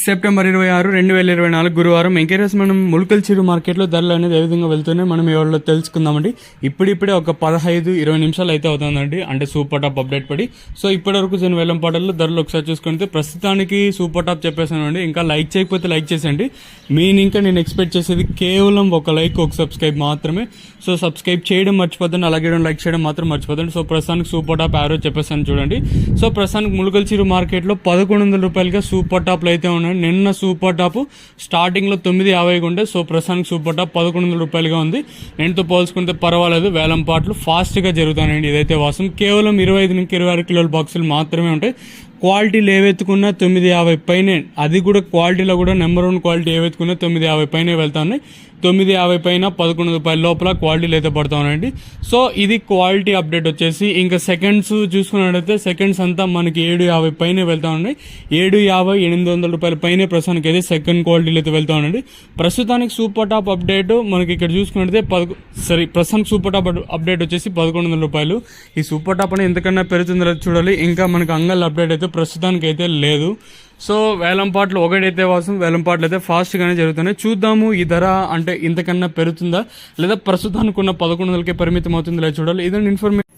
September 26, 2024 గురువారం ఎంకేరస్ మనం ములకల్ చిరు మార్కెట్లో ధరలు అనేది ఏ విధంగా వెళ్తున్నాయి మనం ఎవరిలో తెలుసుకుందామండి. ఇప్పుడిప్పుడే ఒక 15-20 నిమిషాలు అయితే అవుతుందండి, అంటే సూపర్ టాప్ అప్డేట్ పడి. సో ఇప్పటివరకు నేను వేలం పాటల్లో ధరలు ఒకసారి చూసుకుంటే ప్రస్తుతానికి సూపర్ టాప్ చెప్పేసానండి. ఇంకా లైక్ చేయకపోతే లైక్ చేసేయండి. ఇంకా నేను ఎక్స్పెక్ట్ చేసేది కేవలం ఒక లైక్, ఒక సబ్స్క్రైబ్ మాత్రమే. సో సబ్స్క్రైబ్ చేయడం మర్చిపోద్దండి, అలాగే లైక్ చేయడం మాత్రం మర్చిపోద్దండి. సో ప్రస్తుతానికి సూపర్ టాప్ యావరేజ్ చెప్పేసాను చూడండి. సో ప్రస్తుతానికి ములకల్ చిరు మార్కెట్లో 1100 రూపాయలుగా సూపర్ టాప్లు అయితే ఉన్నాయి. నిన్న సూపర్ టాప్ స్టార్టింగ్లో 950 ఉండే. సో ప్రస్తుతానికి సూపర్ టాప్ 1100 రూపాయలుగా ఉంది. నేనుతో పోల్చుకుంటే పర్వాలేదు, వేలం పాటలు ఫాస్ట్గా జరుగుతాయండి. ఇదైతే వాస్తవం. కేవలం 25 నుంచి 26 కిలోల బాక్సులు మాత్రమే ఉంటాయి. క్వాలిటీలు ఏవెత్తుకున్నా 950 పైనే, అది కూడా క్వాలిటీలో కూడా నెంబర్ 1 క్వాలిటీ ఏవెత్తుకున్నా 950 పైనే వెళ్తా ఉన్నాయి. 950 పైన 1100 రూపాయల లోపల క్వాలిటీలు అయితే పడతా ఉన్నాయండి. సో ఇది క్వాలిటీ అప్డేట్ వచ్చేసి. ఇంకా సెకండ్స్ చూసుకున్నట్టయితే సెకండ్స్ అంతా మనకి 750 పైనే వెళ్తా ఉన్నాయి. 750, 800 రూపాయల పైనే ప్రస్తుతానికి అయితే సెకండ్ క్వాలిటీలు అయితే వెళ్తా ఉన్నాయండి. ప్రస్తుతానికి సూపర్ టాప్ అప్డేట్ మనకి ఇక్కడ చూసుకున్నట్టయితే ప్రస్తుతానికి సూపర్ టాప్ అప్డేట్ వచ్చేసి 1100 రూపాయలు. ఈ సూపర్ టాప్ అనేది ఎంతకన్నా పెరుగుతుందో చూడాలి. ఇంకా మనకి అంగల్ అప్డేట్ అయితే ప్రస్తుతానికి అయితే లేదు. సో వేలం పాటలు ఒకటైతే వాసం, వేలం పాటలు అయితే ఫాస్ట్గానే జరుగుతున్నాయి. చూద్దాము ఈ ధర అంటే ఇంతకన్నా పెరుగుతుందా లేదా ప్రస్తుతానికి ఉన్న 1100కే పరిమితం అవుతుందో లేదా చూడాలి. ఇదండి ఇన్ఫర్మేషన్.